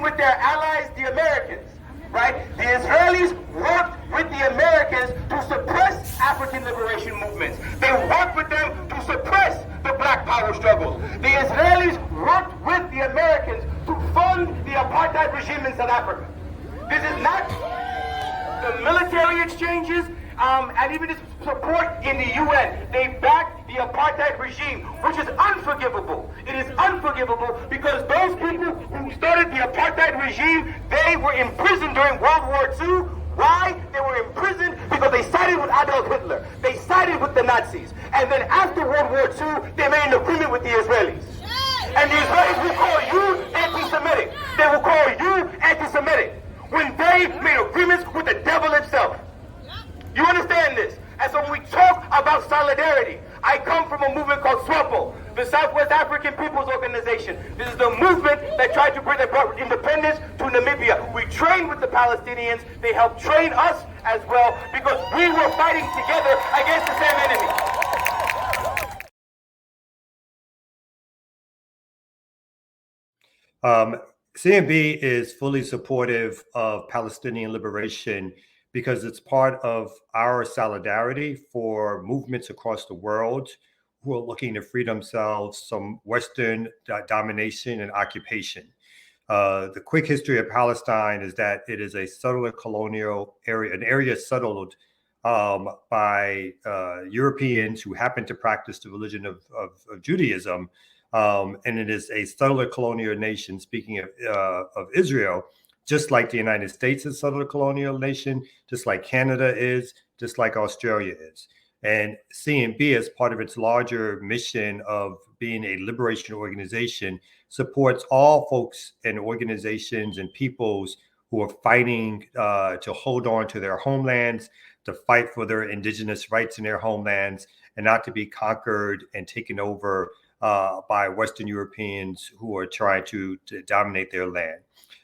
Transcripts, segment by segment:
With their allies, the Americans, right? The Israelis worked with the Americans to suppress African liberation movements. They worked with them to suppress the Black Power struggles. The Israelis worked with the Americans to fund the apartheid regime in South Africa. This is not the military exchanges and even this support in the UN. They backed the apartheid regime, which is unforgivable. It is unforgivable because those people who started the apartheid regime, they were imprisoned during World War II. Why? They were imprisoned because they sided with Adolf Hitler. They sided with the Nazis. And then after World War II, they made an agreement with the Israelis. And the Israelis will call you anti-Semitic. They will call you anti-Semitic when they made agreements with the devil himself. You understand this? And so when we talk about solidarity, I come from a movement called SWAPO, the Southwest African People's Organization. This is the movement that tried to bring independence to Namibia. We trained with the Palestinians. They helped train us as well because we were fighting together against the same enemy. CNB is fully supportive of Palestinian liberation because it's part of our solidarity for movements across the world who are looking to free themselves from Western domination and occupation. The quick history of Palestine is that it is a settler colonial area, an area settled by Europeans who happen to practice the religion of Judaism. And it is a settler colonial nation, speaking of Israel, just like the United States is a settler colonial nation, just like Canada is, just like Australia is. And CNB, as part of its larger mission of being a liberation organization, supports all folks and organizations and peoples who are fighting to hold on to their homelands, to fight for their indigenous rights in their homelands, and not to be conquered and taken over by Western Europeans who are trying to dominate their land.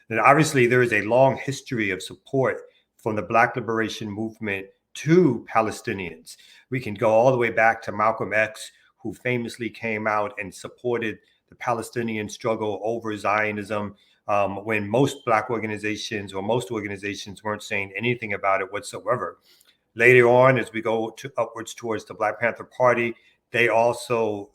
And obviously, there is a long history of support from the Black liberation movement to Palestinians. We can go all the way back to Malcolm X, who famously came out and supported the Palestinian struggle over Zionism when most Black organizations or most organizations weren't saying anything about it whatsoever. Later on, as we go upwards towards the Black Panther Party, they also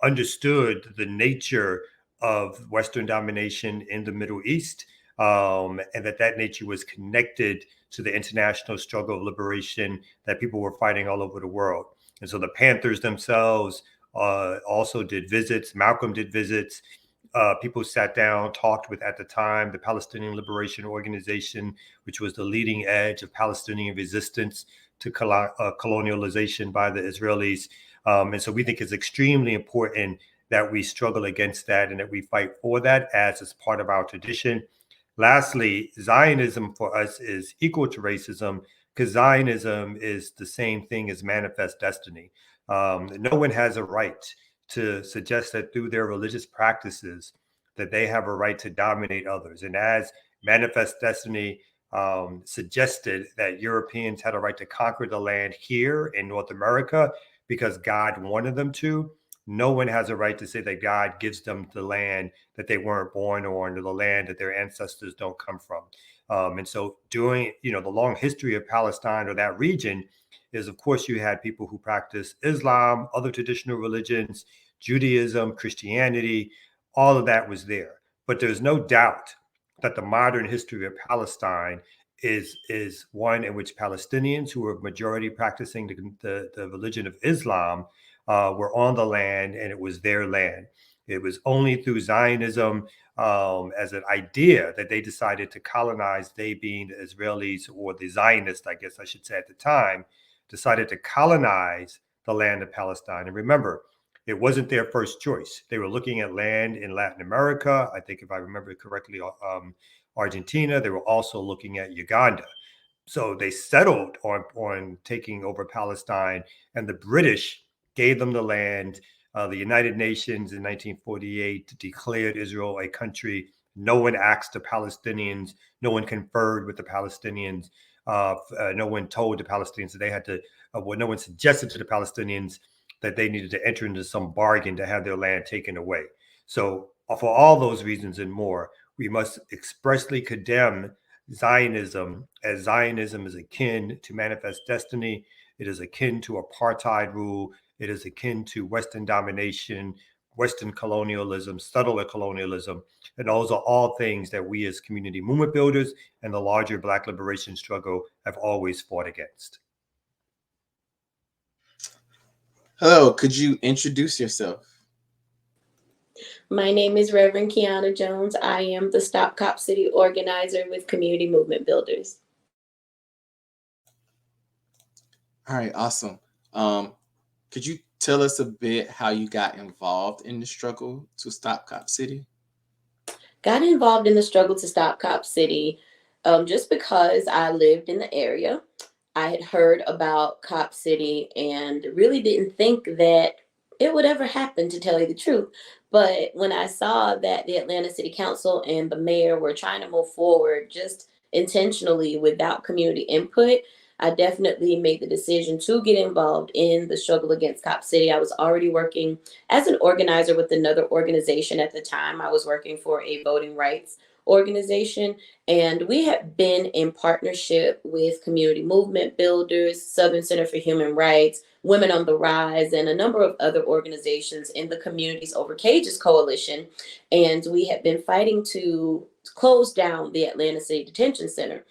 understood the nature of Western domination in the Middle East, and that nature was connected to the international struggle of liberation that people were fighting all over the world. And so the Panthers themselves also did visits. Malcolm did visits. People sat down, talked with, at the time, the Palestinian Liberation Organization, which was the leading edge of Palestinian resistance to colonialization by the Israelis. And so we think it's extremely important that we struggle against that and that we fight for that as it's part of our tradition. Lastly, Zionism for us is equal to racism because Zionism is the same thing as manifest destiny. No one has a right to suggest that through their religious practices that they have a right to dominate others. And as manifest destiny suggested that Europeans had a right to conquer the land here in North America because God wanted them to, no one has a right to say that God gives them the land that they weren't born on or the land that their ancestors don't come from. And so during, the long history of Palestine or that region is, of course, you had people who practice Islam, other traditional religions, Judaism, Christianity, all of that was there. But there's no doubt that the modern history of Palestine is one in which Palestinians who were majority practicing the religion of Islam were on the land and it was their land. It was only through Zionism as an idea that they decided to colonize, they being the Israelis or the Zionists, I guess I should say at the time, decided to colonize the land of Palestine. And remember, it wasn't their first choice. They were looking at land in Latin America. I think if I remember correctly, Argentina. They were also looking at Uganda. So they settled on taking over Palestine, and the British gave them the land. The United Nations in 1948 declared Israel a country. No one asked the Palestinians. No one conferred with the Palestinians. No one told the Palestinians that they had to. No one suggested to the Palestinians that they needed to enter into some bargain to have their land taken away. So, for all those reasons and more, we must expressly condemn Zionism, as Zionism is akin to manifest destiny. It is akin to apartheid rule. It is akin to Western domination, Western colonialism, subtle colonialism. And those are all things that we as community movement builders and the larger Black liberation struggle have always fought against. Hello, could you introduce yourself? My name is Reverend Kiana Jones. I am the Stop Cop City organizer with Community Movement Builders. All right, awesome. Could you tell us a bit how you got involved in the struggle to stop Cop City? Got involved in the struggle to stop Cop City just because I lived in the area. I had heard about Cop City and really didn't think that it would ever happen, to tell you the truth. But when I saw that the Atlanta City Council and the mayor were trying to move forward just intentionally without community input, I definitely made the decision to get involved in the struggle against Cop City. I was already working as an organizer with another organization at the time. I was working for a voting rights organization, and we have been in partnership with Community Movement Builders, Southern Center for Human Rights, Women on the Rise, and a number of other organizations in the Communities Over Cages Coalition. And we have been fighting to close down the Atlanta City Detention Center.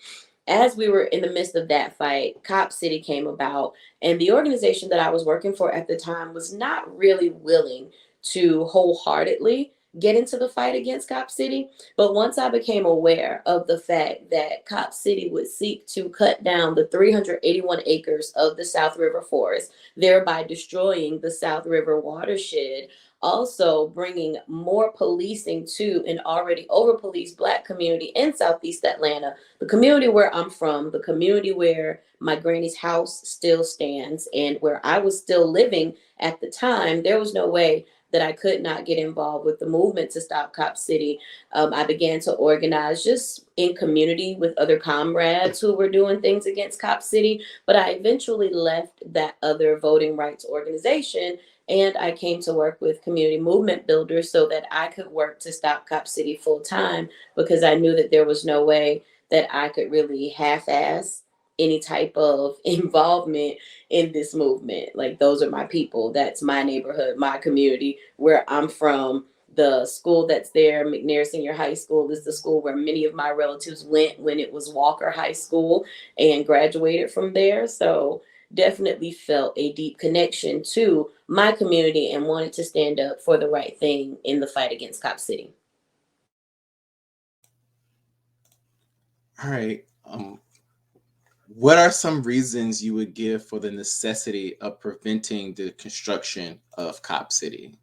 As we were in the midst of that fight, Cop City came about, and the organization that I was working for at the time was not really willing to wholeheartedly get into the fight against Cop City. But once I became aware of the fact that Cop City would seek to cut down the 381 acres of the South River Forest, thereby destroying the South River watershed, also bringing more policing to an already over-policed Black community in Southeast Atlanta, the community where I'm from, the community where my granny's house still stands, and where I was still living at the time. There was no way that I could not get involved with the movement to stop Cop City. I began to organize just in community with other comrades who were doing things against Cop City. But I eventually left that other voting rights organization, and I came to work with Community Movement Builders so that I could work to stop Cop City full time, because I knew that there was no way that I could really half-ass any type of involvement in this movement. Like, those are my people. That's my neighborhood, my community, where I'm from. The school that's there, McNair Senior High School, is the school where many of my relatives went when it was Walker High School, and graduated from there. So definitely felt a deep connection to my community and wanted to stand up for the right thing in the fight against Cop City. All right. What are some reasons you would give for the necessity of preventing the construction of Cop City?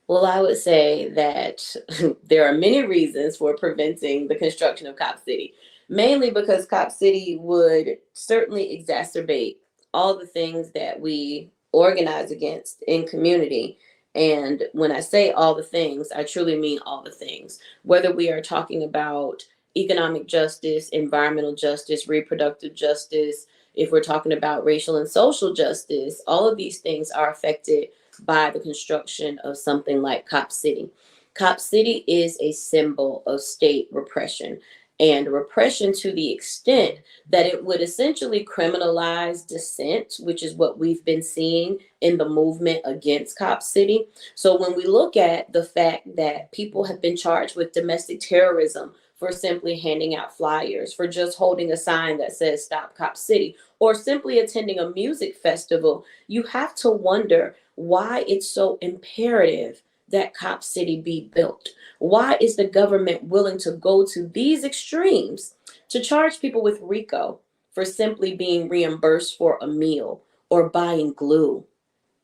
Well, I would say that there are many reasons for preventing the construction of Cop City, mainly because Cop City would certainly exacerbate all the things that we organize against in community. And when I say all the things, I truly mean all the things, whether we are talking about economic justice, environmental justice, reproductive justice, if we're talking about racial and social justice, all of these things are affected by the construction of something like Cop City. Cop City is a symbol of state repression, and repression to the extent that it would essentially criminalize dissent, which is what we've been seeing in the movement against Cop City. So when we look at the fact that people have been charged with domestic terrorism for simply handing out flyers, for just holding a sign that says Stop Cop City, or simply attending a music festival, you have to wonder, why it's so imperative that Cop City be built. Why is the government willing to go to these extremes to charge people with RICO for simply being reimbursed for a meal or buying glue?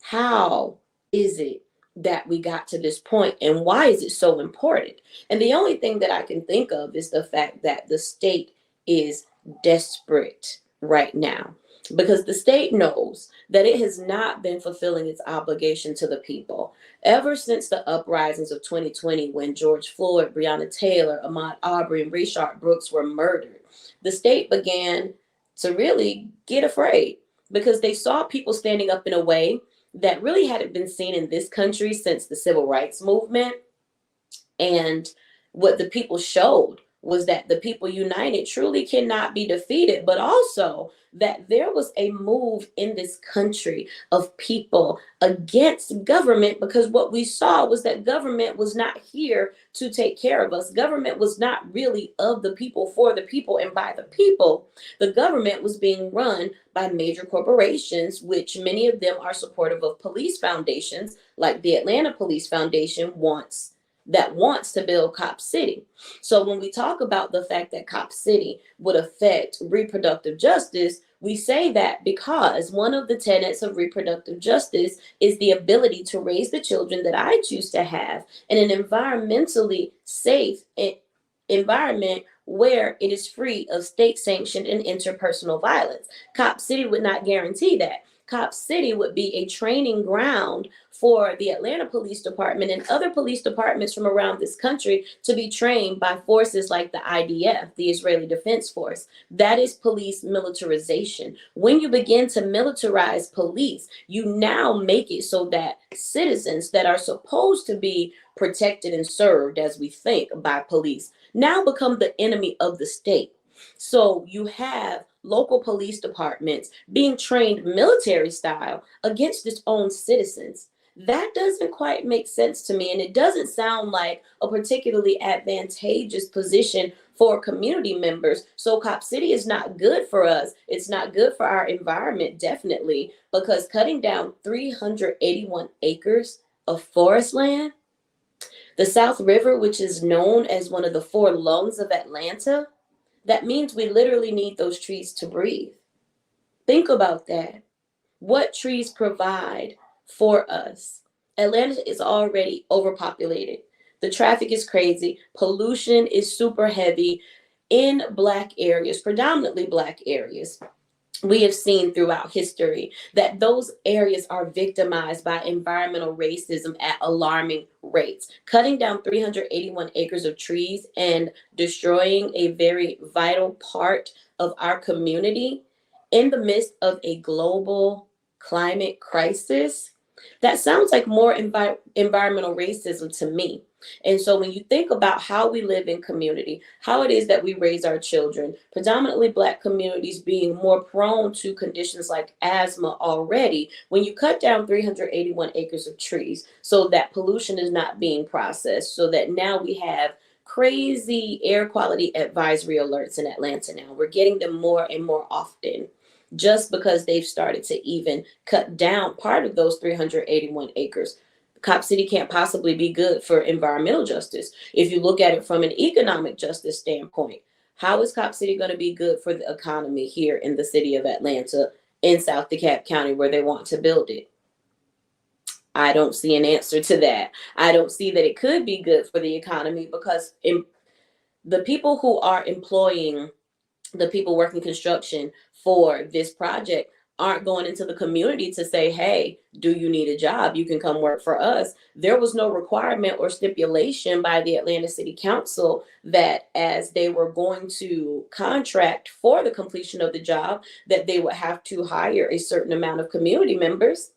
How is it that we got to this point, and why is it so important? And the only thing that I can think of is the fact that the state is desperate right now, because the state knows that it has not been fulfilling its obligation to the people ever since the uprisings of 2020, when George Floyd, Breonna Taylor, Ahmaud Arbery, and Rayshard Brooks were murdered. The state began to really get afraid because they saw people standing up in a way that really hadn't been seen in this country since the civil rights movement. And what the people showed was that the people united truly cannot be defeated, but also that there was a move in this country of people against government, because what we saw was that government was not here to take care of us. Government was not really of the people, for the people, and by the people. The government was being run by major corporations, which many of them are supportive of police foundations, like the Atlanta Police Foundation wants to build Cop City. So when we talk about the fact that Cop City would affect reproductive justice, we say that because one of the tenets of reproductive justice is the ability to raise the children that I choose to have in an environmentally safe environment where it is free of state-sanctioned and interpersonal violence. Cop City would not guarantee that. Cop City would be a training ground for the Atlanta Police Department and other police departments from around this country to be trained by forces like the IDF, the Israeli Defense Force. That is police militarization. When you begin to militarize police, you now make it so that citizens that are supposed to be protected and served, as we think, by police, now become the enemy of the state. So you have local police departments being trained military style against its own citizens. That doesn't quite make sense to me, and it doesn't sound like a particularly advantageous position for community members. So Cop City is not good for us. It's not good for our environment, definitely, because cutting down 381 acres of forest land, the South River, which is known as one of the four lungs of Atlanta, that means we literally need those trees to breathe. Think about that. What trees provide for us? Atlanta is already overpopulated. The traffic is crazy. Pollution is super heavy in Black areas, predominantly Black areas. We have seen throughout history that those areas are victimized by environmental racism at alarming rates. Cutting down 381 acres of trees and destroying a very vital part of our community in the midst of a global climate crisis, that sounds like more environmental racism to me. And so when you think about how we live in community, how it is that we raise our children, predominantly Black communities being more prone to conditions like asthma already, when you cut down 381 acres of trees so that pollution is not being processed, so that now we have crazy air quality advisory alerts in Atlanta now. We're getting them more and more often, just because they've started to even cut down part of those 381 acres. Cop City can't possibly be good for environmental justice. If you look at it from an economic justice standpoint, how is Cop City going to be good for the economy here in the city of Atlanta, in South DeKalb County, where they want to build it? I don't see an answer to that. I don't see that it could be good for the economy, because the people who are employing the people working construction for this project aren't going into the community to say, hey, do you need a job? You can come work for us. There was no requirement or stipulation by the Atlanta City Council that as they were going to contract for the completion of the job, that they would have to hire a certain amount of community members.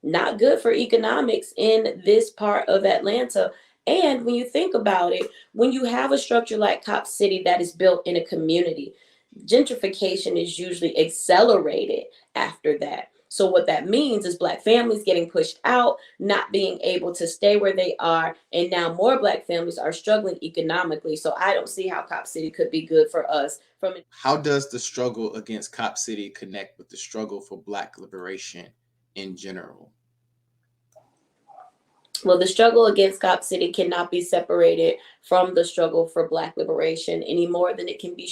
Not good for economics in this part of Atlanta. And when you think about it, when you have a structure like Cop City that is built in a community, gentrification is usually accelerated after that. So what that means is Black families getting pushed out, not being able to stay where they are, and now more Black families are struggling economically. So I don't see how Cop City could be good for us. How does the struggle against Cop City connect with the struggle for Black liberation in general? Well, the struggle against Cop City cannot be separated from the struggle for Black liberation any more than it can be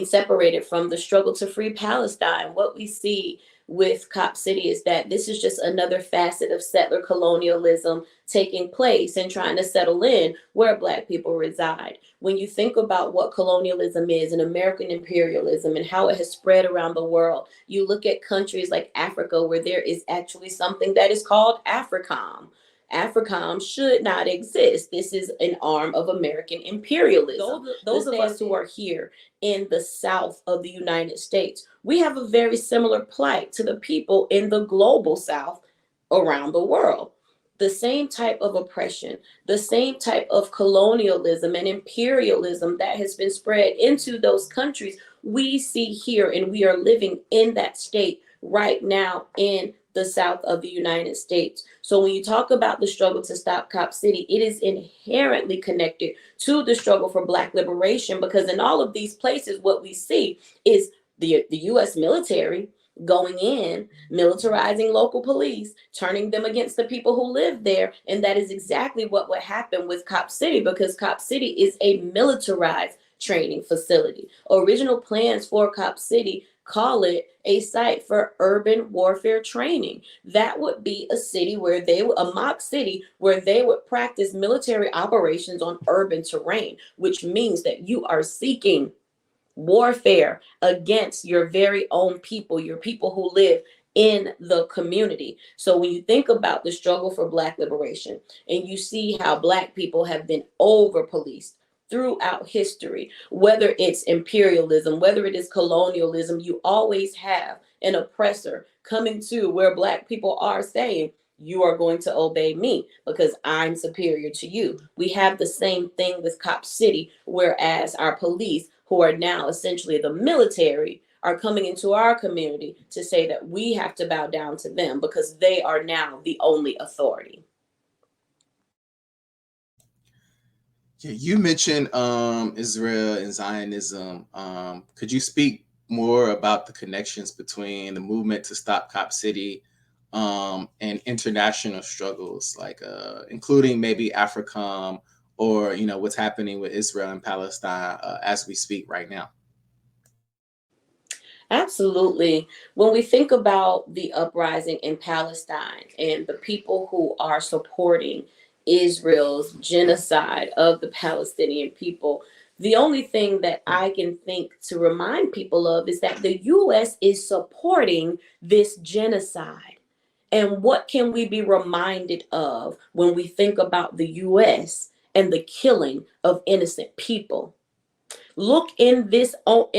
separated from the struggle to free Palestine. What we see with Cop City is that this is just another facet of settler colonialism taking place and trying to settle in where Black people reside. When you think about what colonialism is and American imperialism and how it has spread around the world, you look at countries like Africa where there is actually something that is called AFRICOM. AFRICOM should not exist. This is an arm of American imperialism. Those of us who are here in the South of the United States, we have a very similar plight to the people in the global South around the world. The same type of oppression, the same type of colonialism and imperialism that has been spread into those countries, we see here, and we are living in that state right now in the South of the United States. So when you talk about the struggle to stop Cop City, it is inherently connected to the struggle for Black liberation, because in all of these places, what we see is the U.S. military going in, militarizing local police, turning them against the people who live there. And that is exactly what would happen with Cop City, because Cop City is a militarized training facility. Original plans for Cop City call it a site for urban warfare training. That would be a city where a mock city where they would practice military operations on urban terrain, which means that you are seeking warfare against your very own people, your people who live in the community. So when you think about the struggle for Black liberation and you see how Black people have been over policed throughout history, whether it's imperialism, whether it is colonialism, you always have an oppressor coming to where Black people are saying, you are going to obey me because I'm superior to you. We have the same thing with Cop City, whereas our police, who are now essentially the military, are coming into our community to say that we have to bow down to them because they are now the only authority. Yeah, you mentioned Israel and Zionism. Could you speak more about the connections between the movement to stop Cop City and international struggles, like including maybe AFRICOM or what's happening with Israel and Palestine as we speak right now? Absolutely. When we think about the uprising in Palestine and the people who are supporting Israel's genocide of the Palestinian people, the only thing that I can think to remind people of is that the U.S. is supporting this genocide. And what can we be reminded of when we think about the U.S. and the killing of innocent people? Look in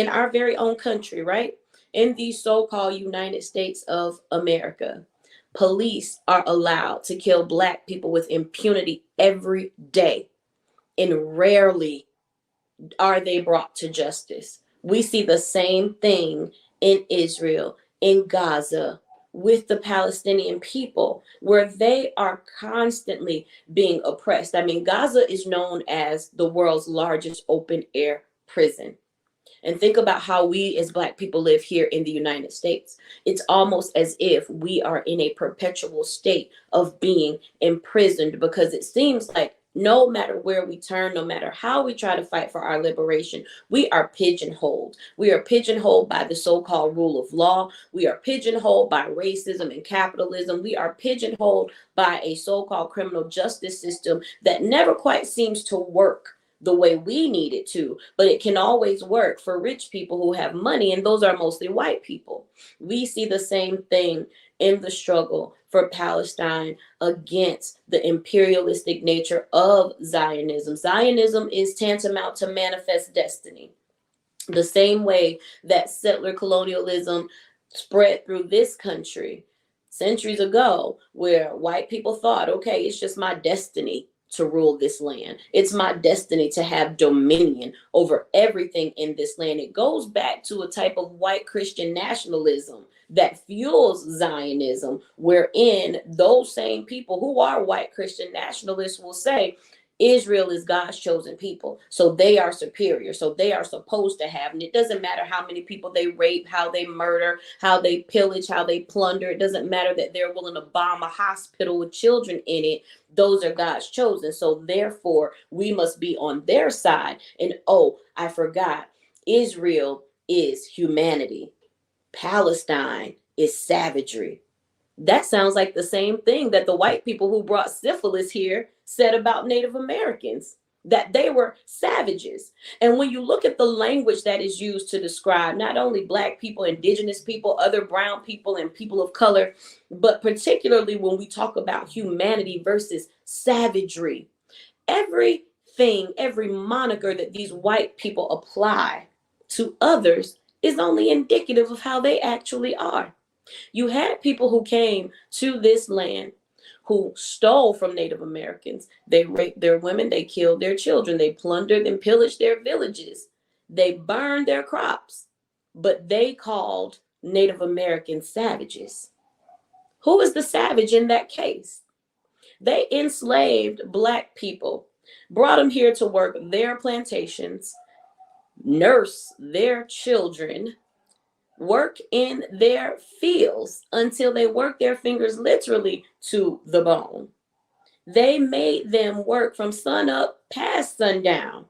our very own country, right? In the so-called United States of America, police are allowed to kill Black people with impunity every day, and rarely are they brought to justice. We see the same thing in Israel, in Gaza, with the Palestinian people, where they are constantly being oppressed. I mean, Gaza is known as the world's largest open air prison. And think about how we as Black people live here in the United States. It's almost as if we are in a perpetual state of being imprisoned, because it seems like no matter where we turn, no matter how we try to fight for our liberation, we are pigeonholed. We are pigeonholed by the so-called rule of law. We are pigeonholed by racism and capitalism. We are pigeonholed by a so-called criminal justice system that never quite seems to work the way we need it to, but it can always work for rich people who have money, and those are mostly white people. We see the same thing in the struggle for Palestine against the imperialistic nature of Zionism. Zionism is tantamount to manifest destiny. The same way that settler colonialism spread through this country centuries ago, where white people thought, okay, it's just my destiny to rule this land. It's my destiny to have dominion over everything in this land. It goes back to a type of white Christian nationalism that fuels Zionism, wherein those same people who are white Christian nationalists will say, Israel is God's chosen people. So they are superior. So they are supposed to have. And it doesn't matter how many people they rape, how they murder, how they pillage, how they plunder. It doesn't matter that they're willing to bomb a hospital with children in it. Those are God's chosen. So therefore, we must be on their side. And oh, I forgot, Israel is humanity. Palestine is savagery. That sounds like the same thing that the white people who brought syphilis here said about Native Americans, that they were savages. And when you look at the language that is used to describe not only Black people, indigenous people, other brown people, and people of color, but particularly when we talk about humanity versus savagery, everything, every moniker that these white people apply to others is only indicative of how they actually are. You had people who came to this land who stole from Native Americans. They raped their women, they killed their children, they plundered and pillaged their villages, they burned their crops, but they called Native Americans savages. Who is the savage in that case? They enslaved Black people, brought them here to work their plantations, nurse their children, work in their fields until they worked their fingers literally to the bone. They made them work from sun up past sundown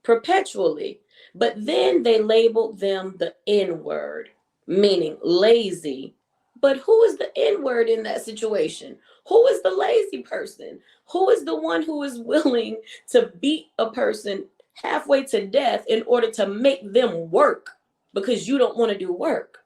perpetually, but then they labeled them the N-word, meaning lazy. But who is the N-word in that situation? Who is the lazy person? Who is the one who is willing to beat a person halfway to death in order to make them work? Because you don't want to do work.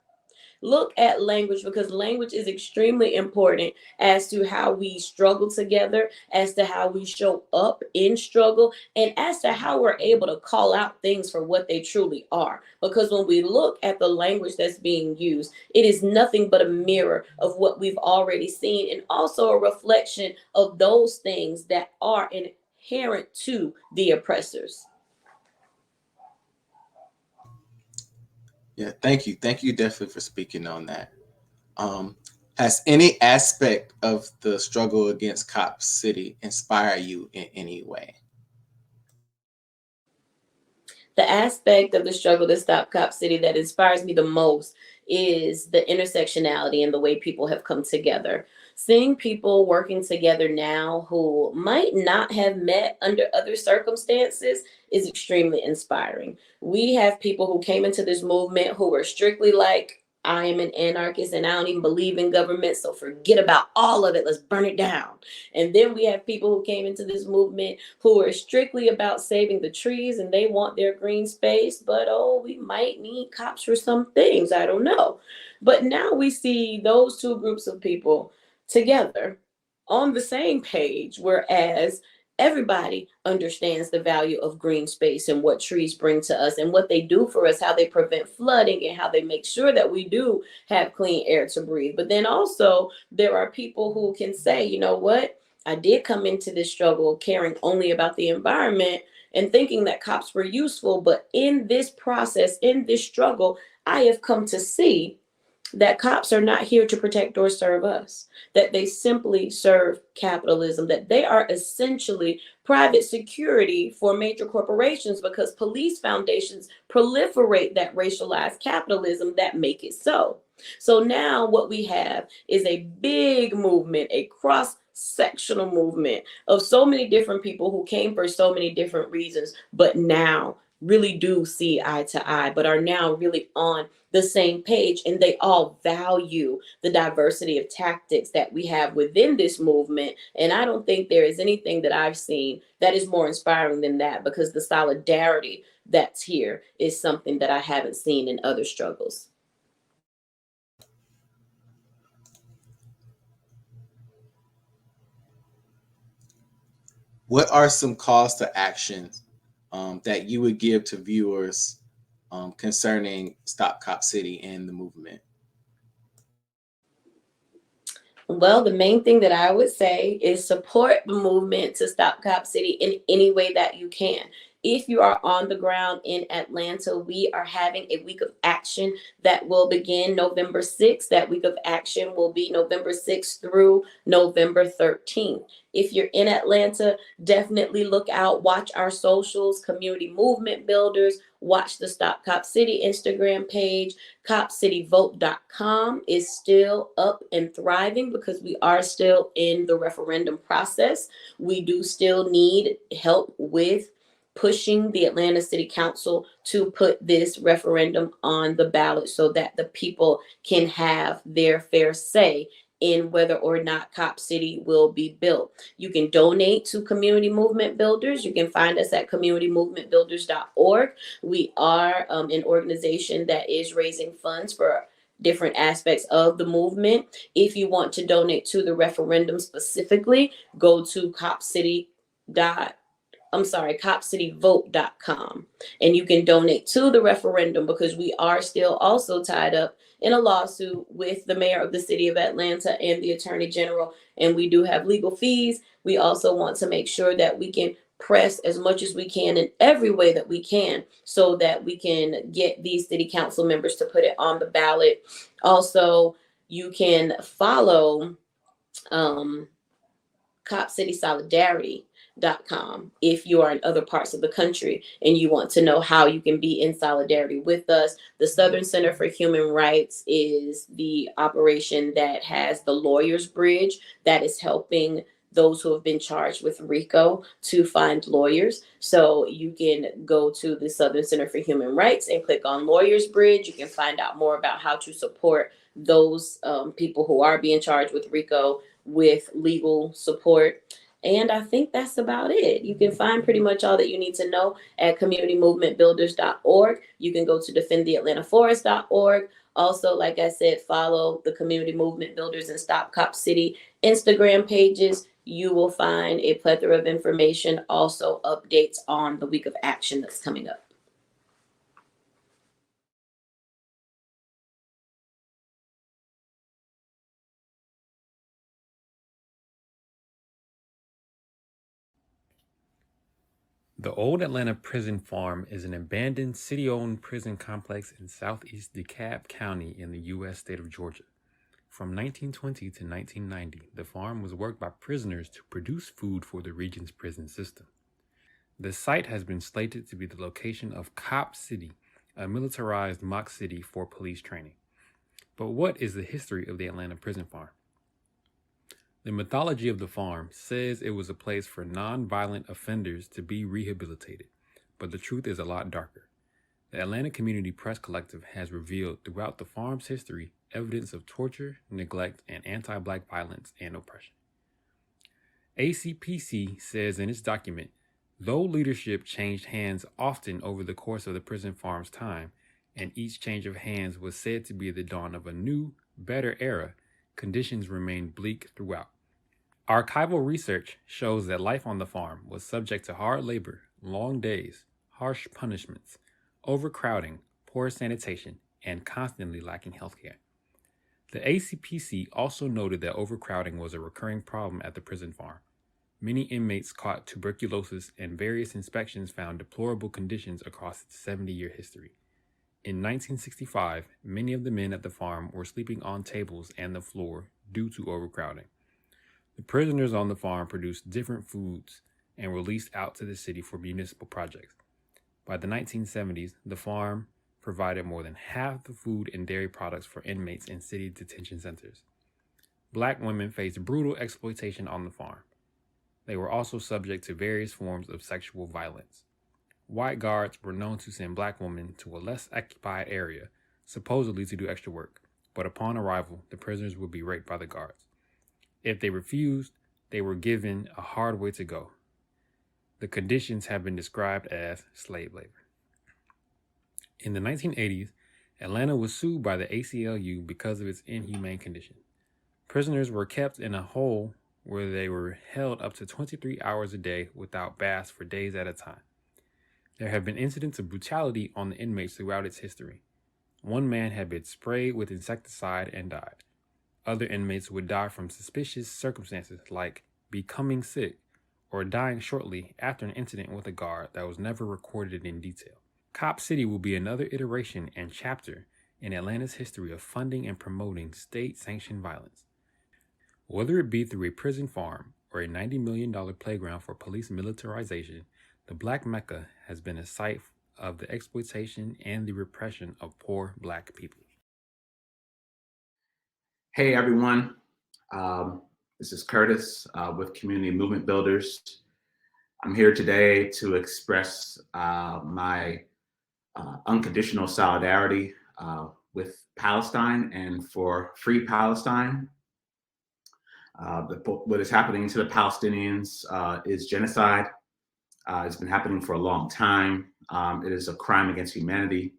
Look at language, because language is extremely important as to how we struggle together, as to how we show up in struggle, and as to how we're able to call out things for what they truly are. Because when we look at the language that's being used, it is nothing but a mirror of what we've already seen, and also a reflection of those things that are inherent to the oppressors. Yeah, thank you. Thank you definitely for speaking on that. Has any aspect of the struggle against Cop City inspire you in any way? The aspect of the struggle to stop Cop City that inspires me the most is the intersectionality and the way people have come together. Seeing people working together now who might not have met under other circumstances is extremely inspiring. We have people who came into this movement who were strictly like, I am an anarchist and I don't even believe in government, so forget about all of it. Let's burn it down. And then we have people who came into this movement who are strictly about saving the trees and they want their green space, but oh, we might need cops for some things. I don't know. But now we see those two groups of people together on the same page, whereas everybody understands the value of green space and what trees bring to us and what they do for us, how they prevent flooding and how they make sure that we do have clean air to breathe. But then also there are people who can say, you know what, I did come into this struggle caring only about the environment and thinking that cops were useful. But in this process, in this struggle, I have come to see that cops are not here to protect or serve us, that they simply serve capitalism, that they are essentially private security for major corporations because police foundations proliferate that racialized capitalism that make it so. So now what we have is a big movement, a cross-sectional movement of so many different people who came for so many different reasons, but now really do see eye to eye, but are now really on the same page, and they all value the diversity of tactics that we have within this movement. And I don't think there is anything that I've seen that is more inspiring than that, because the solidarity that's here is something that I haven't seen in other struggles. What are some calls to action that you would give to viewers concerning Stop Cop City and the movement? Well, the main thing that I would say is support the movement to stop Cop City in any way that you can. If you are on the ground in Atlanta, we are having a week of action that will begin November 6th. That week of action will be November 6th through November 13th. If you're in Atlanta, definitely look out, watch our socials, Community Movement Builders, watch the Stop Cop City Instagram page. CopCityVote.com is still up and thriving because we are still in the referendum process. We do still need help with pushing the Atlanta City Council to put this referendum on the ballot so that the people can have their fair say in whether or not Cop City will be built. You can donate to Community Movement Builders. You can find us at communitymovementbuilders.org. We are an organization that is raising funds for different aspects of the movement. If you want to donate to the referendum specifically, go to copcityvote.com, and you can donate to the referendum because we are still also tied up in a lawsuit with the mayor of the city of Atlanta and the attorney general, and we do have legal fees. We also want to make sure that we can press as much as we can in every way that we can so that we can get these city council members to put it on the ballot. Also, you can follow CopCitySolidarity.com if you are in other parts of the country and you want to know how you can be in solidarity with us. The Southern Center for Human Rights is the operation that has the Lawyers Bridge that is helping those who have been charged with RICO to find lawyers. So you can go to the Southern Center for Human Rights and click on Lawyers Bridge. You can find out more about how to support those people who are being charged with RICO with legal support. And I think that's about it. You can find pretty much all that you need to know at communitymovementbuilders.org. You can go to defendtheatlantaforest.org. Also, like I said, follow the Community Movement Builders and Stop Cop City Instagram pages. You will find a plethora of information, also updates on the week of action that's coming up. The Old Atlanta Prison Farm is an abandoned city-owned prison complex in southeast DeKalb County in the U.S. state of Georgia. From 1920 to 1990, the farm was worked by prisoners to produce food for the region's prison system. The site has been slated to be the location of Cop City, a militarized mock city for police training. But what is the history of the Atlanta Prison Farm? The mythology of the farm says it was a place for non-violent offenders to be rehabilitated, but the truth is a lot darker. The Atlanta Community Press Collective has revealed throughout the farm's history evidence of torture, neglect, and anti-Black violence and oppression. ACPC says in its document, though leadership changed hands often over the course of the prison farm's time, and each change of hands was said to be the dawn of a new, better era, conditions remained bleak throughout. Archival research shows that life on the farm was subject to hard labor, long days, harsh punishments, overcrowding, poor sanitation, and constantly lacking healthcare. The ACPC also noted that overcrowding was a recurring problem at the prison farm. Many inmates caught tuberculosis, and various inspections found deplorable conditions across its 70-year history. In 1965, many of the men at the farm were sleeping on tables and the floor due to overcrowding. The prisoners on the farm produced different foods and were leased out to the city for municipal projects. By the 1970s, the farm provided more than half the food and dairy products for inmates in city detention centers. Black women faced brutal exploitation on the farm. They were also subject to various forms of sexual violence. White guards were known to send Black women to a less occupied area, supposedly to do extra work, but upon arrival, the prisoners would be raped by the guards. If they refused, they were given a hard way to go. The conditions have been described as slave labor. In the 1980s, Atlanta was sued by the ACLU because of its inhumane condition. Prisoners were kept in a hole where they were held up to 23 hours a day without baths for days at a time. There have been incidents of brutality on the inmates throughout its history. One man had been sprayed with insecticide and died. Other inmates would die from suspicious circumstances like becoming sick or dying shortly after an incident with a guard that was never recorded in detail. Cop City will be another iteration and chapter in Atlanta's history of funding and promoting state-sanctioned violence. Whether it be through a prison farm or a $90 million playground for police militarization, the Black Mecca has been a site of the exploitation and the repression of poor Black people. Hey everyone, this is Curtis with Community Movement Builders. I'm here today to express my unconditional solidarity with Palestine and for free Palestine. What is happening to the Palestinians is genocide. It's been happening for a long time. It is a crime against humanity.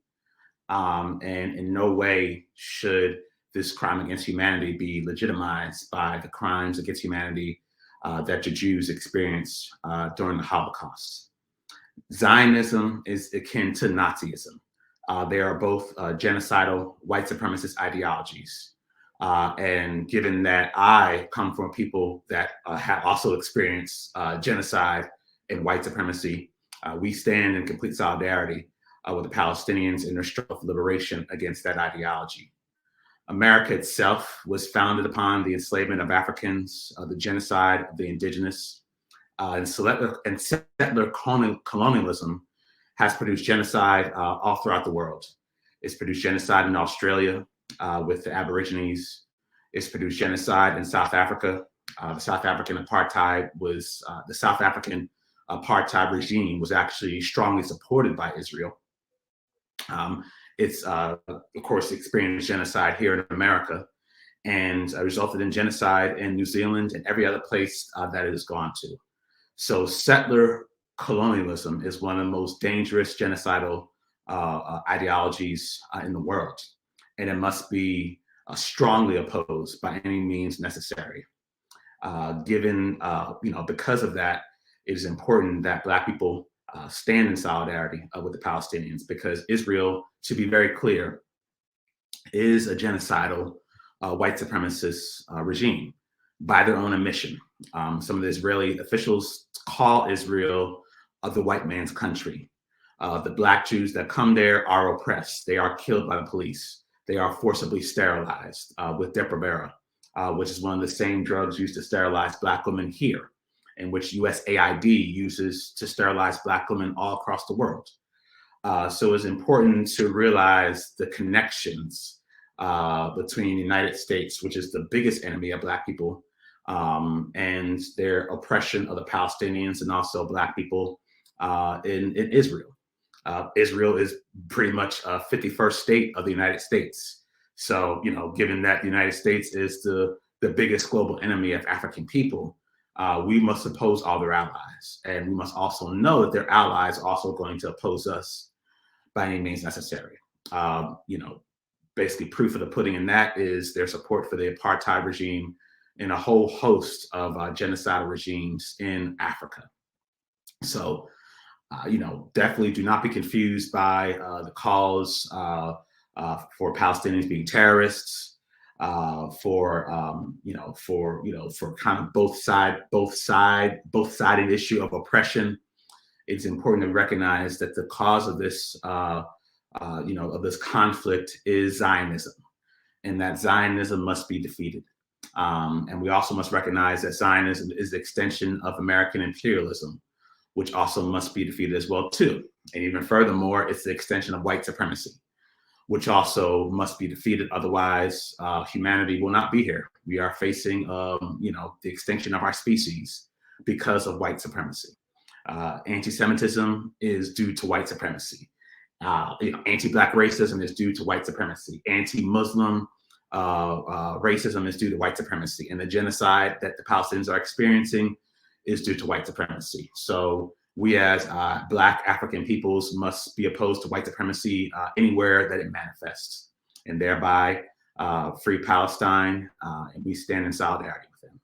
And in no way should this crime against humanity be legitimized by the crimes against humanity that the Jews experienced during the Holocaust. Zionism is akin to Nazism. They are both genocidal white supremacist ideologies. And given that I come from people that have also experienced genocide and white supremacy, we stand in complete solidarity with the Palestinians in their struggle for liberation against that ideology. America itself was founded upon the enslavement of Africans, the genocide of the indigenous, and settler colonialism has produced genocide all throughout the world. It's produced genocide in Australia with the Aborigines. It's produced genocide in South Africa. The South African apartheid regime was actually strongly supported by Israel. It's, of course, experienced genocide here in America and resulted in genocide in New Zealand and every other place that it has gone to. So settler colonialism is one of the most dangerous genocidal ideologies in the world, and it must be strongly opposed by any means necessary. Because of that, it is important that Black people stand in solidarity with the Palestinians, because Israel, to be very clear, is a genocidal white supremacist regime by their own admission. Some of the Israeli officials call Israel the white man's country. The Black Jews that come there are oppressed. They are killed by the police. They are forcibly sterilized with Depo-Provera, which is one of the same drugs used to sterilize Black women here, and which USAID uses to sterilize Black women all across the world. So it's important to realize the connections between the United States, which is the biggest enemy of Black people, and their oppression of the Palestinians and also Black people in Israel. Israel is pretty much a 51st state of the United States. So, given that the United States is the biggest global enemy of African people, we must oppose all their allies. And we must also know that their allies are also going to oppose us by any means necessary. Basically proof of the pudding in that is their support for the apartheid regime and a whole host of genocidal regimes in Africa. So, definitely do not be confused by the calls for Palestinians being terrorists, for kind of both-sided issue of oppression. It's important to recognize that the cause of this, of this conflict is Zionism, and that Zionism must be defeated. And we also must recognize that Zionism is the extension of American imperialism, which also must be defeated as well too. And even furthermore, it's the extension of white supremacy, which also must be defeated. Otherwise, humanity will not be here. We are facing, the extinction of our species because of white supremacy. Anti-Semitism is due to white supremacy. Anti-Black racism is due to white supremacy. Anti-Muslim racism is due to white supremacy. And the genocide that the Palestinians are experiencing is due to white supremacy. So we as Black African peoples must be opposed to white supremacy anywhere that it manifests, and thereby free Palestine, and we stand in solidarity with them.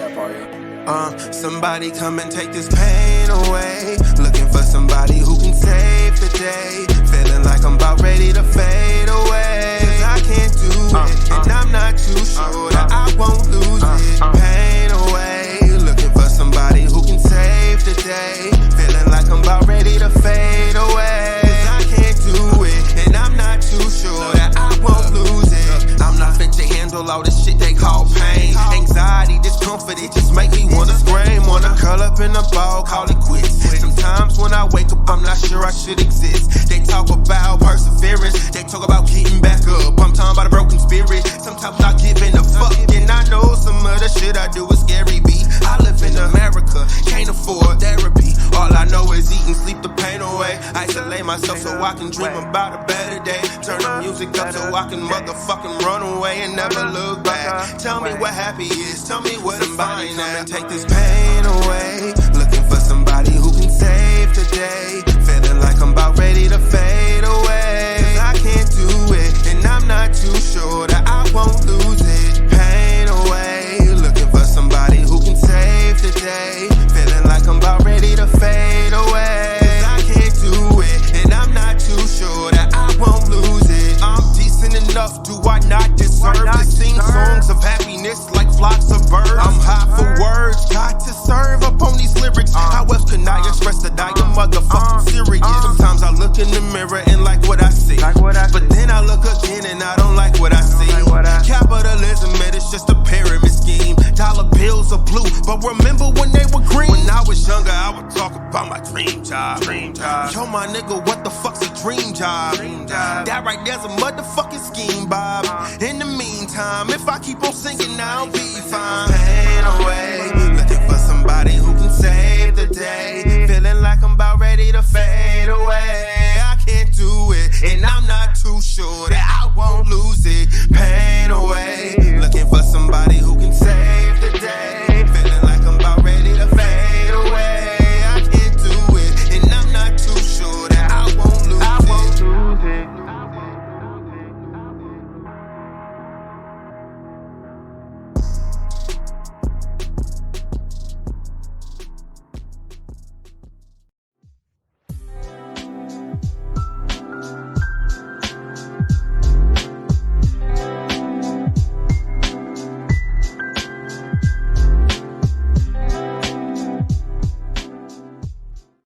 that part, yeah. Somebody come and take this pain away. Looking for somebody who can save the day. Feeling like I'm about ready to fade away. 'Cause I can't do it, and I'm not too sure that I won't lose it. Pain away. Looking for somebody who can save the day. Feeling like I'm about ready to fade away. 'Cause I can't do it, and I'm not too sure that I won't lose it. I'm not fit to handle all this shit they call pain. Anxiety, discomfort, it just make me wanna scream. Wanna curl up in a ball, call it quits. Sometimes when I wake up, I'm not sure I should exist. They talk about perseverance, they talk about getting back up. I'm talking about a broken spirit, sometimes not giving a fuck. And I know some of the shit I do is scary, B. I live in America, can't afford therapy. All I know is eat and sleep the pain away. Isolate myself so I can dream about a better day. Turn the music up so I can motherfucking run away and never look back. Tell me what happy is, tell me what I'm fine at. And take this pain away. Looking for somebody who can save the day. Feeling like I'm about ready to fade away. 'Cause I can't do it, and I'm not too sure that I won't lose it. Pain away. Looking for somebody who can save the day. Feeling like I'm about ready to fade away. 'Cause I can't do it, and I'm not too sure that I won't lose it. I'm decent enough, do I not deserve to sing songs of happiness like flocks of birds? I'm high for words, got to serve up on these lyrics. How else can I express that I am motherfucking serious? Sometimes I look in the mirror and like what I see, but then I look again and I don't like what I see. Capitalism, man, it's just a pyramid scheme. Dollar bills are blue, but remember when they were green? When I was younger, I would talk about my dream job. Yo, my nigga, what the fuck's a dream job? That right there's a motherfucking scheme, Bob. In the meantime, if I keep on singing, I'll be fine. Pain away, looking for somebody who can save the day. Feeling like I'm about ready to fade away. I can't do it, and I'm not too